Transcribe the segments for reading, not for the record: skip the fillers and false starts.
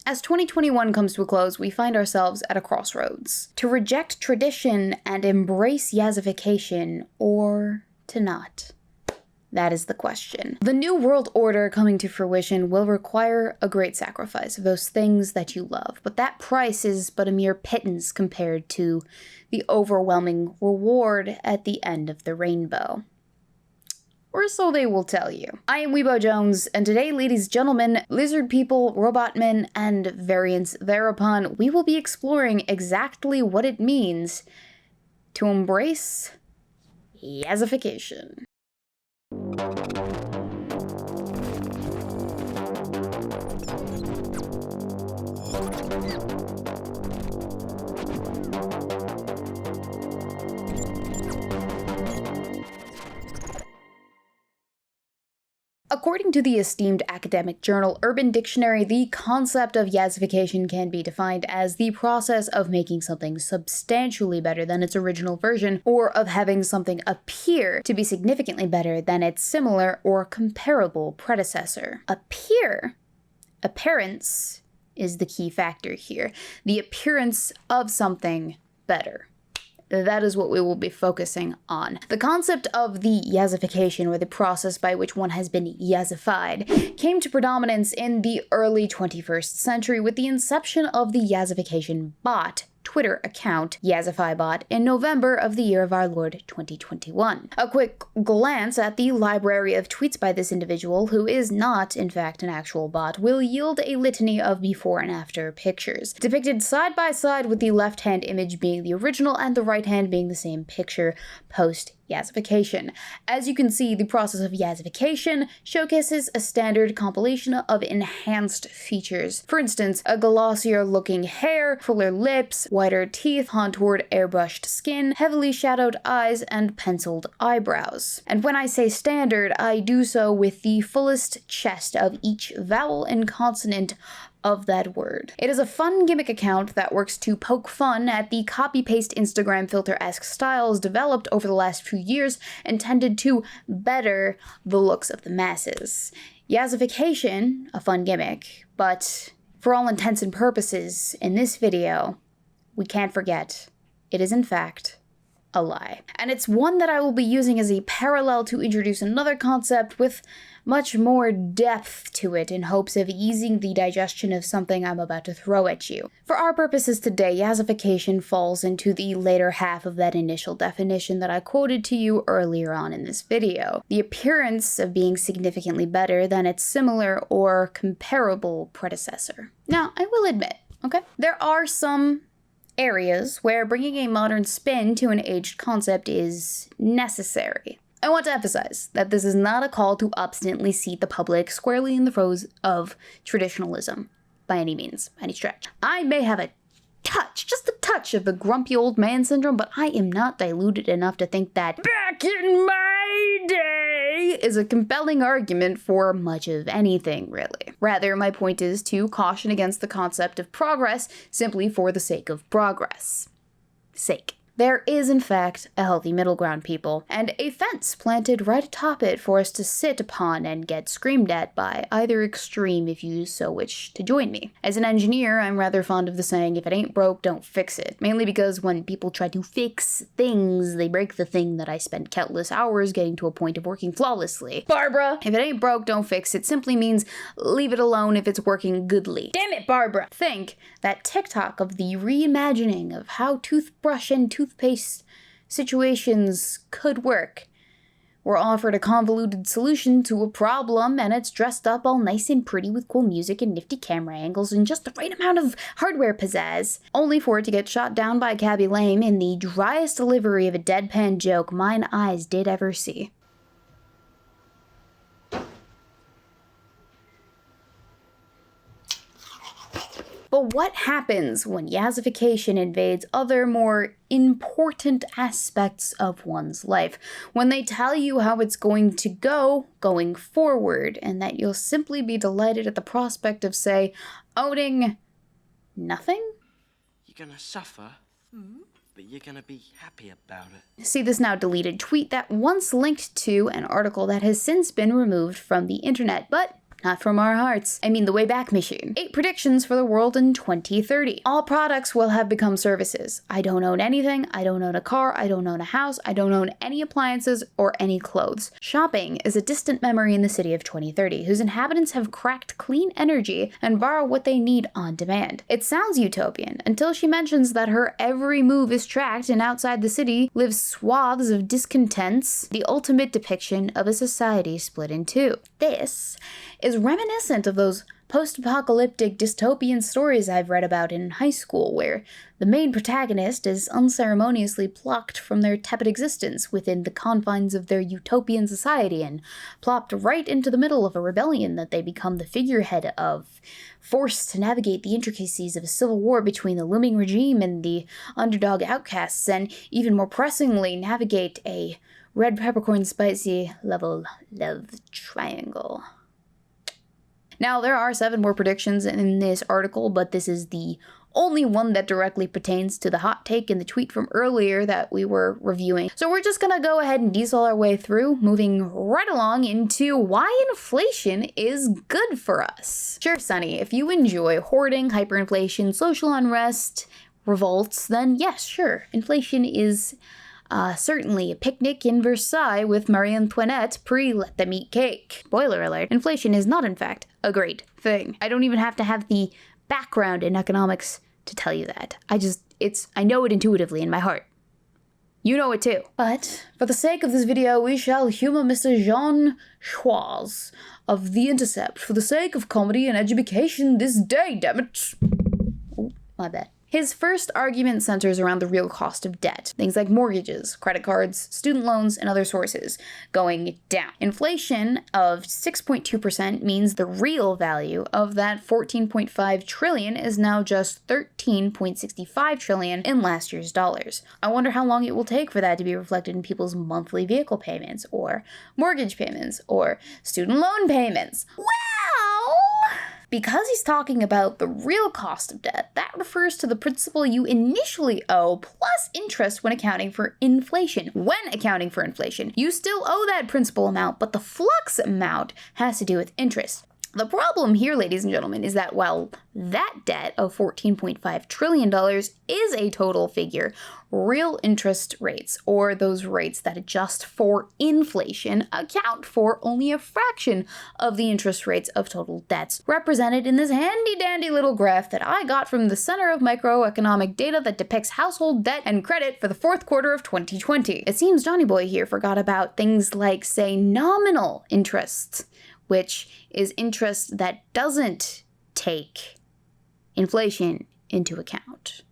As 2021 comes to a close, we find ourselves at a crossroads. To reject tradition and embrace Yassification, or to not? That is the question. The new world order coming to fruition will require a great sacrifice of those things that you love, but that price is but a mere pittance compared to the overwhelming reward at the end of the rainbow. Or so they will tell you. I am Weebo Jones, and today, ladies and gentlemen, lizard people, robot men, and variants thereupon, we will be exploring exactly what it means to embrace Yassification. According to the esteemed academic journal Urban Dictionary, the concept of Yassification can be defined as the process of making something substantially better than its original version, or of having something appear to be significantly better than its similar or comparable predecessor. Appearance is the key factor here. The appearance of something better. That is what we will be focusing on. The concept of the Yassification, or the process by which one has been Yassified, came to predominance in the early 21st century with the inception of the Yassification bot Twitter account, YassifyBot, in November of the year of our Lord 2021. A quick glance at the library of tweets by this individual, who is not, in fact, an actual bot, will yield a litany of before and after pictures, depicted side by side with the left-hand image being the original and the right hand being the same picture post-Yassification. As you can see, the process of Yassification showcases a standard compilation of enhanced features. For instance, a glossier-looking hair, fuller lips, whiter teeth, contoured airbrushed skin, heavily shadowed eyes, and penciled eyebrows. And when I say standard, I do so with the fullest chest of each vowel and consonant of that word. It is a fun gimmick account that works to poke fun at the copy-paste Instagram filter-esque styles developed over the last few years, intended to better the looks of the masses. Yassification, a fun gimmick, but for all intents and purposes, in this video, we can't forget, it is in fact a lie. And it's one that I will be using as a parallel to introduce another concept with much more depth to it in hopes of easing the digestion of something I'm about to throw at you. For our purposes today, Yassification falls into the later half of that initial definition that I quoted to you earlier on in this video. The appearance of being significantly better than its similar or comparable predecessor. Now, I will admit, okay, there are some areas where bringing a modern spin to an aged concept is necessary. I want to emphasize that this is not a call to obstinately seat the public squarely in the throes of traditionalism, by any means, by any stretch. I may have a touch, just a touch of the grumpy old man syndrome, but I am not diluted enough to think that back in my day is a compelling argument for much of anything, really. Rather, my point is to caution against the concept of progress simply for the sake of progress. There is, in fact, a healthy middle ground, people, and a fence planted right atop it for us to sit upon and get screamed at by either extreme if you so wish to join me. As an engineer, I'm rather fond of the saying, if it ain't broke, don't fix it, mainly because when people try to fix things, they break the thing that I spent countless hours getting to a point of working flawlessly. Barbara, if it ain't broke, don't fix it simply means leave it alone if it's working goodly. Damn it, Barbara! Think that TikTok of the reimagining of how toothbrush and toothpaste situations could work. We're offered a convoluted solution to a problem, and it's dressed up all nice and pretty with cool music and nifty camera angles and just the right amount of hardware pizzazz, only for it to get shot down by Cabby Lame in the driest delivery of a deadpan joke mine eyes did ever see. But what happens when Yassification invades other, more important aspects of one's life? When they tell you how it's going to go going forward, and that you'll simply be delighted at the prospect of, say, owning nothing? You're gonna suffer, but you're gonna be happy about it. See this now deleted tweet that once linked to an article that has since been removed from the internet, but not from our hearts. I mean the Wayback Machine. 8 predictions for the world in 2030. All products will have become services. I don't own anything, I don't own a car, I don't own a house, I don't own any appliances or any clothes. Shopping is a distant memory in the city of 2030, whose inhabitants have cracked clean energy and borrow what they need on demand. It sounds utopian until she mentions that her every move is tracked and outside the city live swaths of discontents, the ultimate depiction of a society split in two. This is reminiscent of those post-apocalyptic dystopian stories I've read about in high school, where the main protagonist is unceremoniously plucked from their tepid existence within the confines of their utopian society and plopped right into the middle of a rebellion that they become the figurehead of, forced to navigate the intricacies of a civil war between the looming regime and the underdog outcasts, and even more pressingly navigate a red peppercorn spicy level love triangle. Now, there are 7 more predictions in this article, but this is the only one that directly pertains to the hot take in the tweet from earlier that we were reviewing. So we're just gonna go ahead and diesel our way through, moving right along into why inflation is good for us. Sure, Sonny, if you enjoy hoarding, hyperinflation, social unrest, revolts, then yes, sure, inflation is certainly a picnic in Versailles with Marie Antoinette pre-let them eat cake. Spoiler alert, inflation is not in fact a great thing. I don't even have to have the background in economics to tell you that. I know it intuitively in my heart. You know it too. But for the sake of this video, we shall humor Mr. Jean Schwartz of The Intercept for the sake of comedy and education this day, dammit. Oh, my bad. His first argument centers around the real cost of debt, things like mortgages, credit cards, student loans, and other sources, going down. Inflation of 6.2% means the real value of that 14.5 trillion is now just 13.65 trillion in last year's dollars. I wonder how long it will take for that to be reflected in people's monthly vehicle payments, or mortgage payments, or student loan payments. Well, because he's talking about the real cost of debt, that refers to the principal you initially owe plus interest when accounting for inflation. When accounting for inflation, you still owe that principal amount, but the flux amount has to do with interest. The problem here, ladies and gentlemen, is that while that debt of $14.5 trillion is a total figure, real interest rates, or those rates that adjust for inflation, account for only a fraction of the interest rates of total debts, represented in this handy-dandy little graph that I got from the Center of Microeconomic Data that depicts household debt and credit for the 4th quarter of 2020. It seems Johnny Boy here forgot about things like, say, nominal interest, which is interest that doesn't take inflation into account.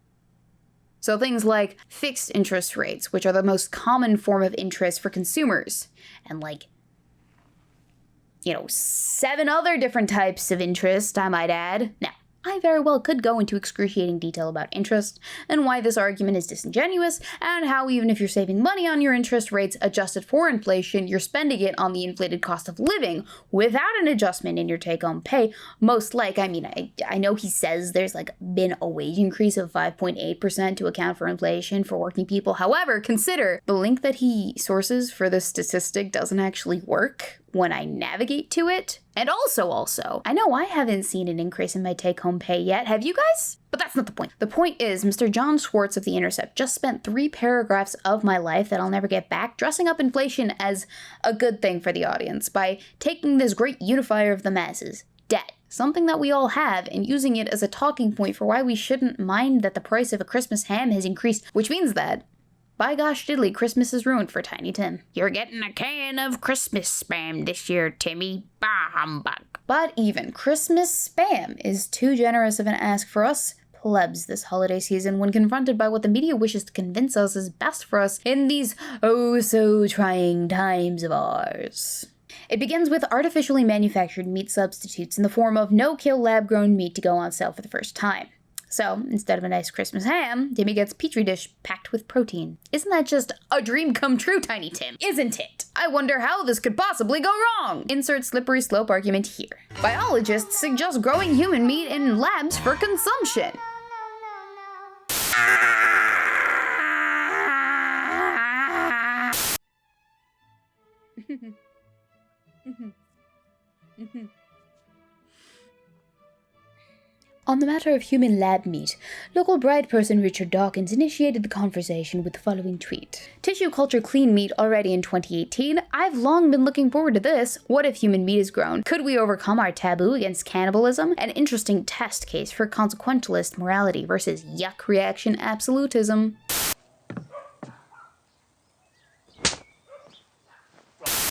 So things like fixed interest rates, which are the most common form of interest for consumers, and 7 other different types of interest, I might add. Now, I very well could go into excruciating detail about interest and why this argument is disingenuous, and how even if you're saving money on your interest rates adjusted for inflation, you're spending it on the inflated cost of living without an adjustment in your take-home pay. I know he says there's been a wage increase of 5.8% to account for inflation for working people. However, consider the link that he sources for this statistic doesn't actually work when I navigate to it. And also, I know I haven't seen an increase in my take-home pay yet. Have you guys? But that's not the point. The point is, Mr. John Schwartz of The Intercept just spent 3 paragraphs of my life that I'll never get back dressing up inflation as a good thing for the audience by taking this great unifier of the masses, debt, something that we all have, and using it as a talking point for why we shouldn't mind that the price of a Christmas ham has increased, which means that, by gosh diddly, Christmas is ruined for Tiny Tim. You're getting a can of Christmas spam this year, Timmy. Bah humbug. But even Christmas spam is too generous of an ask for us plebs this holiday season when confronted by what the media wishes to convince us is best for us in these oh-so-trying times of ours. It begins with artificially manufactured meat substitutes in the form of no-kill lab-grown meat to go on sale for the first time. So, instead of a nice Christmas ham, Timmy gets Petri dish packed with protein. Isn't that just a dream come true, Tiny Tim? Isn't it? I wonder how this could possibly go wrong. Insert slippery slope argument here. Biologists suggest growing human meat in labs for consumption. On the matter of human lab meat, local bread person Richard Dawkins initiated the conversation with the following tweet. Tissue culture clean meat already in 2018. I've long been looking forward to this. What if human meat is grown? Could we overcome our taboo against cannibalism? An interesting test case for consequentialist morality versus yuck reaction absolutism.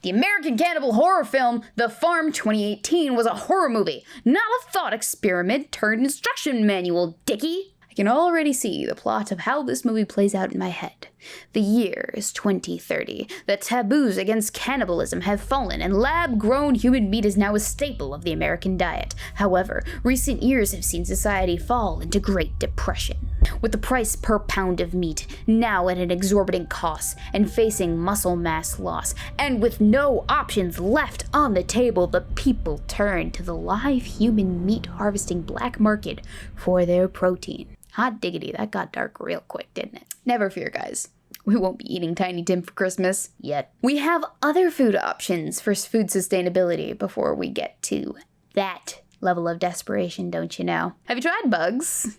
The American cannibal horror film, The Farm 2018, was a horror movie, not a thought experiment turned instruction manual, dickie. I can already see the plot of how this movie plays out in my head. The year is 2030. The taboos against cannibalism have fallen, and lab-grown human meat is now a staple of the American diet. However, recent years have seen society fall into Great Depression, with the price per pound of meat now at an exorbitant cost and facing muscle mass loss, and with no options left on the table, the people turn to the live human meat harvesting black market for their protein. Hot diggity, that got dark real quick, didn't it? Never fear, guys. We won't be eating Tiny Tim for Christmas yet. We have other food options for food sustainability before we get to that level of desperation, don't you know? Have you tried bugs?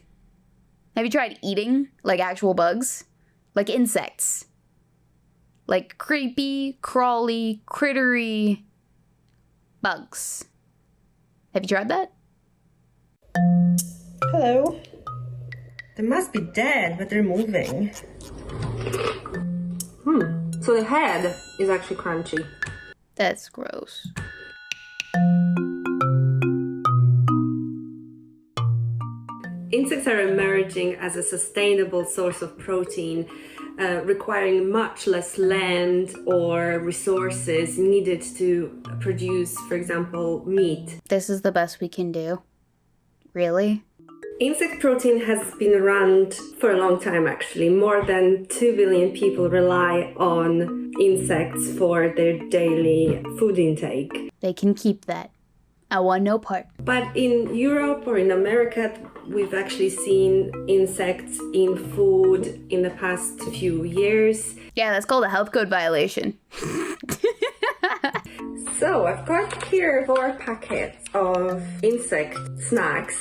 Have you tried eating, like actual bugs? Like insects? Like creepy, crawly, crittery bugs. Have you tried that? Hello. They must be dead, but they're moving. So the head is actually crunchy. That's gross. Insects are emerging as a sustainable source of protein, requiring much less land or resources needed to produce, for example, meat. This is the best we can do. Really? Insect protein has been around for a long time, actually. More than 2 billion people rely on insects for their daily food intake. They can keep that. I want no part. But in Europe or in America, we've actually seen insects in food in the past few years. Yeah, that's called a health code violation. So I've got here 4 packets of insect snacks.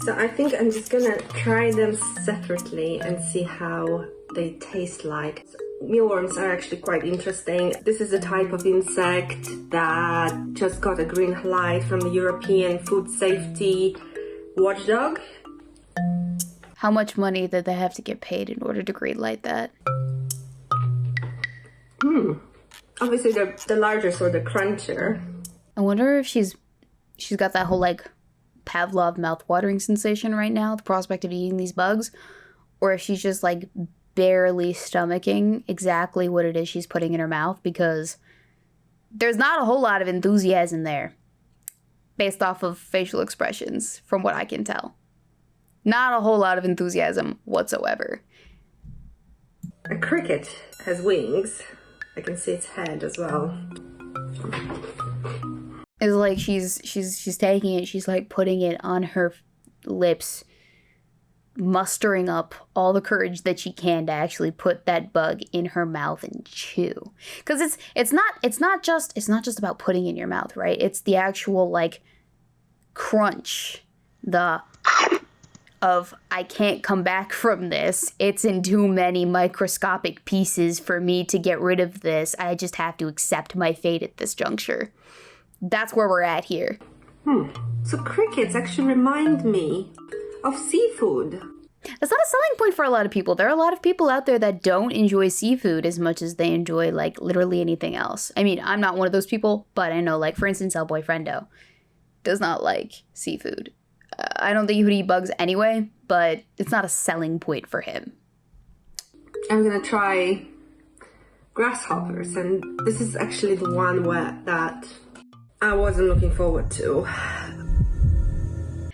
So I think I'm just gonna try them separately and see how they taste like. Mealworms are actually quite interesting. This is a type of insect that just got a green light from the European Food Safety Watchdog. How much money did they have to get paid in order to greenlight that? Obviously the larger sort, the crunchier. I wonder if she's got that whole like Pavlov mouth-watering sensation right now, the prospect of eating these bugs, or if she's just like barely stomaching exactly what it is she's putting in her mouth, because there's not a whole lot of enthusiasm there based off of facial expressions from what I can tell. Not a whole lot of enthusiasm whatsoever. A cricket has wings. I can see its head as well. It's like she's taking it, she's like putting it on her lips, mustering up all the courage that she can to actually put that bug in her mouth and chew. Because it's not just about putting it in your mouth, right? It's the actual like crunch, of I can't come back from this. It's in too many microscopic pieces for me to get rid of this. I just have to accept my fate at this juncture. That's where we're at here. So crickets actually remind me of seafood. That's not a selling point for a lot of people. There are a lot of people out there that don't enjoy seafood as much as they enjoy, like, literally anything else. I mean, I'm not one of those people, but I know, like, for instance, El Boyfriendo does not like seafood. I don't think he would eat bugs anyway, but it's not a selling point for him. I'm gonna try grasshoppers, and this is actually the one that I wasn't looking forward to.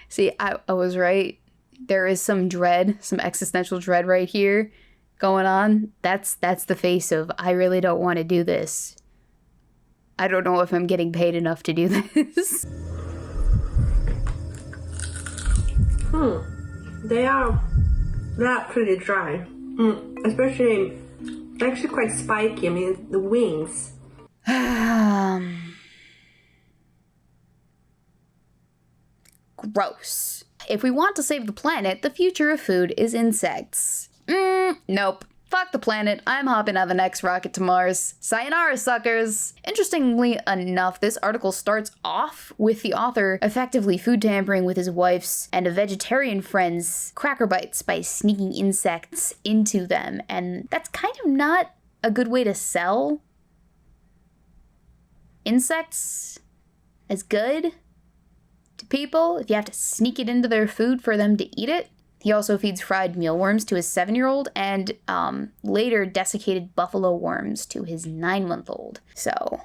See, I was right. There is some dread, some existential dread right here going on. That's the face of, I really don't want to do this. I don't know if I'm getting paid enough to do this. They're pretty dry. Especially, they're actually quite spiky. I mean, the wings. Gross. if we want to save the planet, the future of food is insects. Nope. Fuck the planet, I'm hopping on the next rocket to Mars. Sayonara, suckers! Interestingly enough, this article starts off with the author effectively food tampering with his wife's and a vegetarian friend's cracker bites by sneaking insects into them, and that's kind of not a good way to sell insects as good to people if you have to sneak it into their food for them to eat it. He also feeds fried mealworms to his 7-year-old and later desiccated buffalo worms to his 9-month-old. So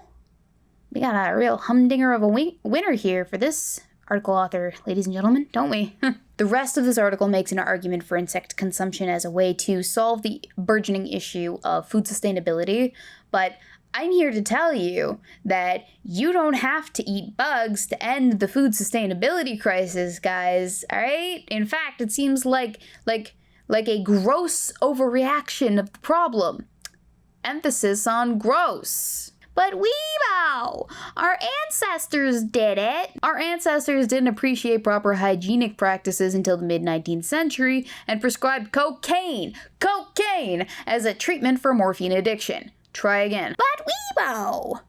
we got a real humdinger of a winner here for this article author, ladies and gentlemen, don't we? The rest of this article makes an argument for insect consumption as a way to solve the burgeoning issue of food sustainability, but I'm here to tell you that you don't have to eat bugs to end the food sustainability crisis, guys, alright? In fact, it seems like a gross overreaction of the problem. Emphasis on gross. But Weebo! Our ancestors did it! Our ancestors didn't appreciate proper hygienic practices until the mid-19th century and prescribed cocaine as a treatment for morphine addiction. Try again. But Weebo!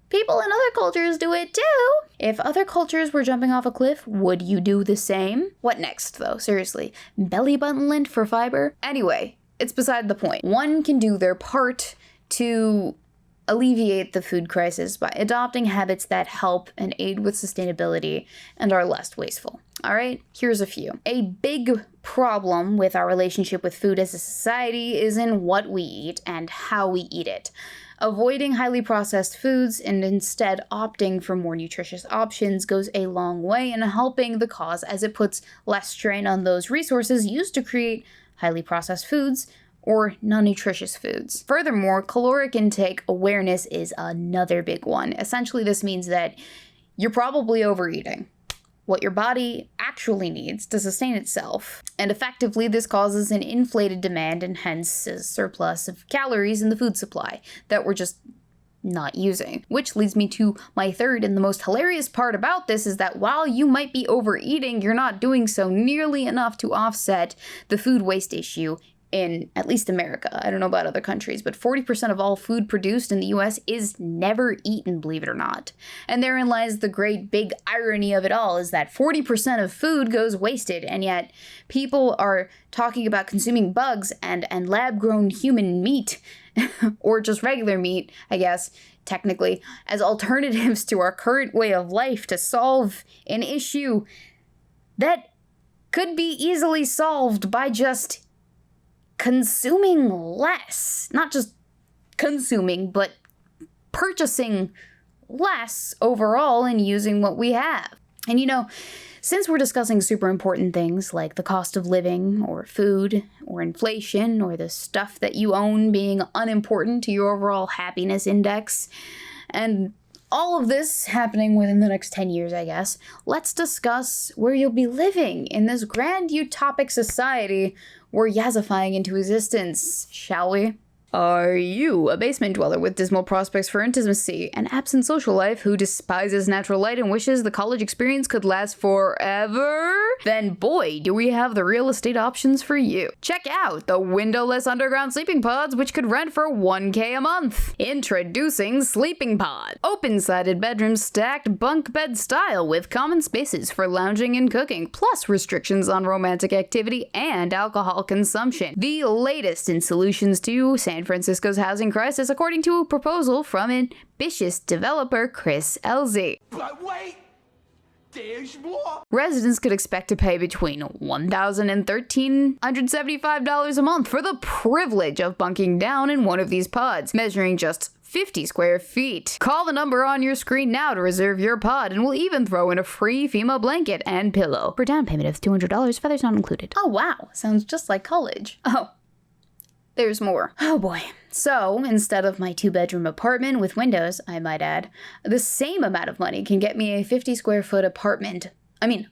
People in other cultures do it too! If other cultures were jumping off a cliff, would you do the same? What next, though? Seriously. Belly button lint for fiber? Anyway, it's beside the point. One can do their part to alleviate the food crisis by adopting habits that help and aid with sustainability and are less wasteful. Alright, here's a few. A big problem with our relationship with food as a society is in what we eat and how we eat it. Avoiding highly processed foods and instead opting for more nutritious options goes a long way in helping the cause, as it puts less strain on those resources used to create highly processed foods or non-nutritious foods. Furthermore, caloric intake awareness is another big one. Essentially, this means that you're probably overeating what your body actually needs to sustain itself. And effectively, this causes an inflated demand and hence a surplus of calories in the food supply that we're just not using. Which leads me to my third and the most hilarious part about this is that while you might be overeating, you're not doing so nearly enough to offset the food waste issue in at least America. I don't know about other countries, but 40% of all food produced in the US is never eaten, believe it or not. And therein lies the great big irony of it all, is that 40% of food goes wasted, and yet people are talking about consuming bugs and lab-grown human meat, or just regular meat, I guess, technically, as alternatives to our current way of life to solve an issue that could be easily solved by just consuming less. Not just consuming, but purchasing less overall and using what we have. And you know, since we're discussing super important things like the cost of living, or food, or inflation, or the stuff that you own being unimportant to your overall happiness index, and all of this happening within the next 10 years, I guess, let's discuss where you'll be living in this grand utopic society we're yassifying into existence, shall we? Are you a basement dweller with dismal prospects for intimacy, an absent social life who despises natural light and wishes the college experience could last forever? Then boy, do we have the real estate options for you. Check out the windowless underground sleeping pods, which could rent for $1K a month. Introducing Sleeping Pod. Open-sided bedrooms stacked bunk bed style with common spaces for lounging and cooking, plus restrictions on romantic activity and alcohol consumption. The latest in solutions to San Francisco's housing crisis, according to a proposal from ambitious developer Chris Elzy. But wait, there's more. Residents could expect to pay between $1,000 and $1,375 a month for the privilege of bunking down in one of these pods, measuring just 50 square feet. Call the number on your screen now to reserve your pod, and we'll even throw in a free female blanket and pillow. For down payment of $200, feathers not included. Oh wow, sounds just like college. Oh. There's more. Oh boy. So, instead of my 2-bedroom apartment with windows, I might add, the same amount of money can get me a 50 square foot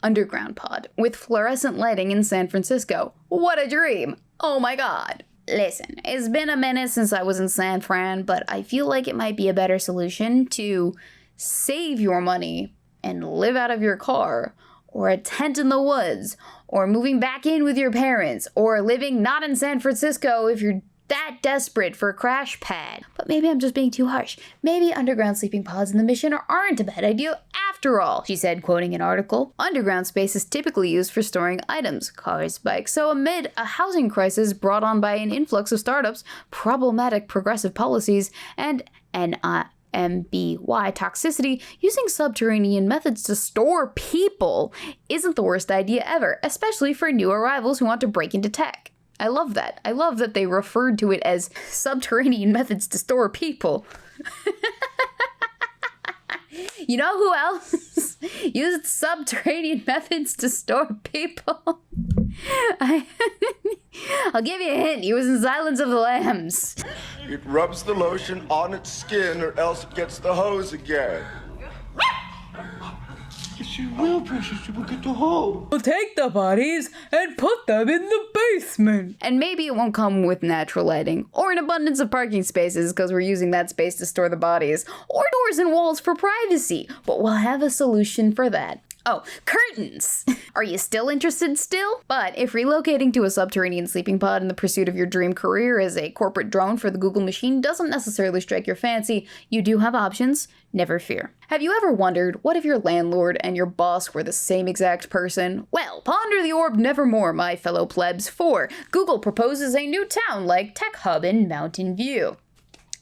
underground pod, with fluorescent lighting in San Francisco. What a dream! Oh my god. Listen, it's been a minute since I was in San Fran, but I feel like it might be a better solution to save your money and live out of your car, or a tent in the woods, or moving back in with your parents, or living not in San Francisco if you're that desperate for a crash pad. But maybe I'm just being too harsh. Maybe underground sleeping pods in the mission aren't a bad idea after all, she said, quoting an article. Underground space is typically used for storing items, cars, bikes. So amid a housing crisis brought on by an influx of startups, problematic progressive policies, and MBY toxicity, using subterranean methods to store people isn't the worst idea ever, especially for new arrivals who want to break into tech. I love that. I love that they referred to it as subterranean methods to store people. You know who else used subterranean methods to store people? I'll give you a hint. He was in Silence of the Lambs. It rubs the lotion on its skin or else it gets the hose again. Yes, you will, precious. You will get the hose. We'll take the bodies and put them in the basement. And maybe it won't come with natural lighting or an abundance of parking spaces because we're using that space to store the bodies, or doors and walls for privacy, but we'll have a solution for that. Oh, curtains! Are you still interested still? But if relocating to a subterranean sleeping pod in the pursuit of your dream career as a corporate drone for the Google machine doesn't necessarily strike your fancy, you do have options, never fear. Have you ever wondered, what if your landlord and your boss were the same exact person? Well, ponder the orb nevermore, my fellow plebs, for Google proposes a new town-like tech hub in Mountain View.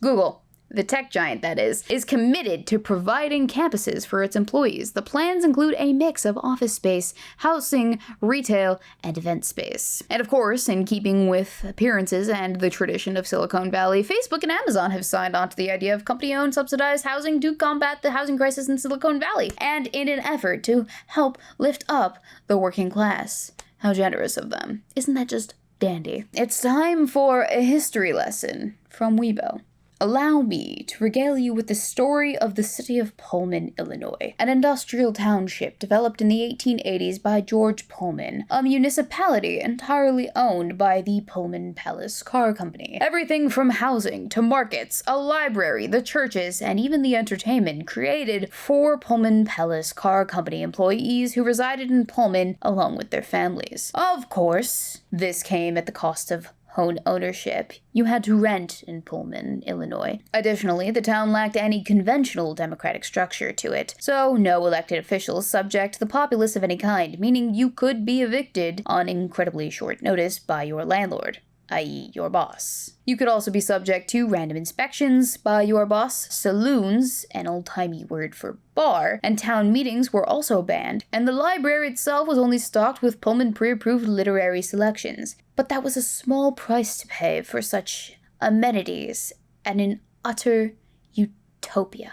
Google, the tech giant that is committed to providing campuses for its employees. The plans include a mix of office space, housing, retail, and event space. And of course, in keeping with appearances and the tradition of Silicon Valley, Facebook and Amazon have signed on to the idea of company-owned subsidized housing to combat the housing crisis in Silicon Valley, and in an effort to help lift up the working class. How generous of them. Isn't that just dandy? It's time for a history lesson from Weebo. Allow me to regale you with the story of the city of Pullman, Illinois, an industrial township developed in the 1880s by George Pullman, a municipality entirely owned by the Pullman Palace Car Company. Everything from housing to markets, a library, the churches, and even the entertainment created for Pullman Palace Car Company employees who resided in Pullman along with their families. Of course, this came at the cost of home ownership. You had to rent in Pullman, Illinois. Additionally, the town lacked any conventional democratic structure to it, so no elected officials subject the populace of any kind, meaning you could be evicted on incredibly short notice by your landlord, i.e. your boss. You could also be subject to random inspections by your boss, saloons, an old-timey word for bar, and town meetings were also banned, and the library itself was only stocked with Pullman pre-approved literary selections. But that was a small price to pay for such amenities and an utter utopia.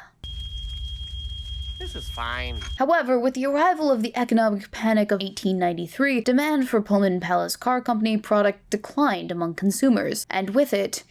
This is fine. However, with the arrival of the economic panic of 1893, demand for Pullman Palace Car Company product declined among consumers, and with it,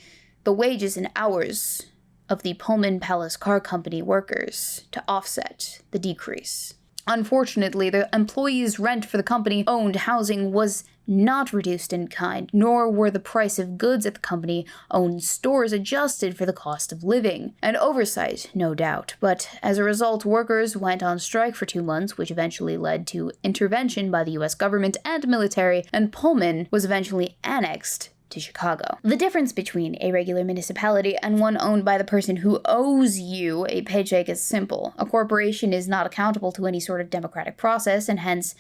the wages and hours of the Pullman Palace Car Company workers to offset the decrease. Unfortunately, the employees' rent for the company-owned housing was not reduced in kind, nor were the price of goods at the company-owned stores adjusted for the cost of living. An oversight, no doubt, but as a result, workers went on strike for 2 months, which eventually led to intervention by the US government and military, and Pullman was eventually annexed to Chicago. The difference between a regular municipality and one owned by the person who owes you a paycheck is simple. A corporation is not accountable to any sort of democratic process and hence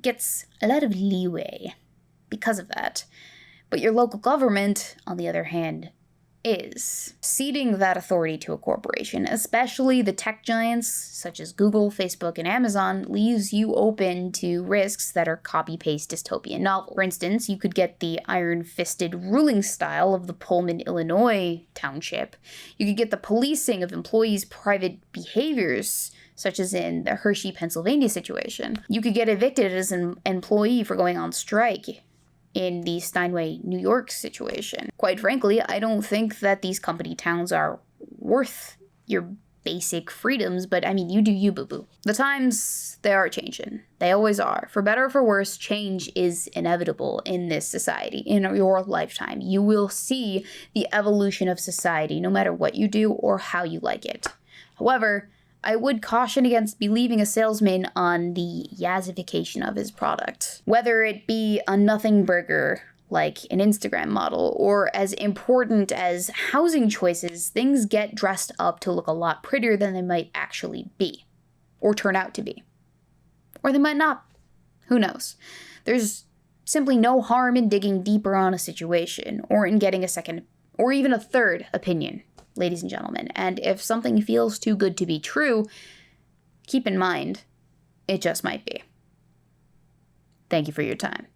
gets a lot of leeway because of that. But your local government, on the other hand, is. Ceding that authority to a corporation, especially the tech giants such as Google, Facebook, and Amazon, leaves you open to risks that are copy-paste dystopian novels. For instance, you could get the iron-fisted ruling style of the Pullman, Illinois township. You could get the policing of employees' private behaviors, such as in the Hershey, Pennsylvania situation. You could get evicted as an employee for going on strike in the Steinway, New York situation. Quite frankly, I don't think that these company towns are worth your basic freedoms, but I mean, you do you, boo-boo. The times, they are changing. They always are. For better or for worse, change is inevitable in this society, in your lifetime. You will see the evolution of society, no matter what you do or how you like it. However, I would caution against believing a salesman on the Yassification of his product. Whether it be a nothing burger, like an Instagram model, or as important as housing choices, things get dressed up to look a lot prettier than they might actually be, or turn out to be. Or they might not. Who knows? There's simply no harm in digging deeper on a situation, or in getting a second, or even a third opinion, ladies and gentlemen. And if something feels too good to be true, keep in mind, it just might be. Thank you for your time.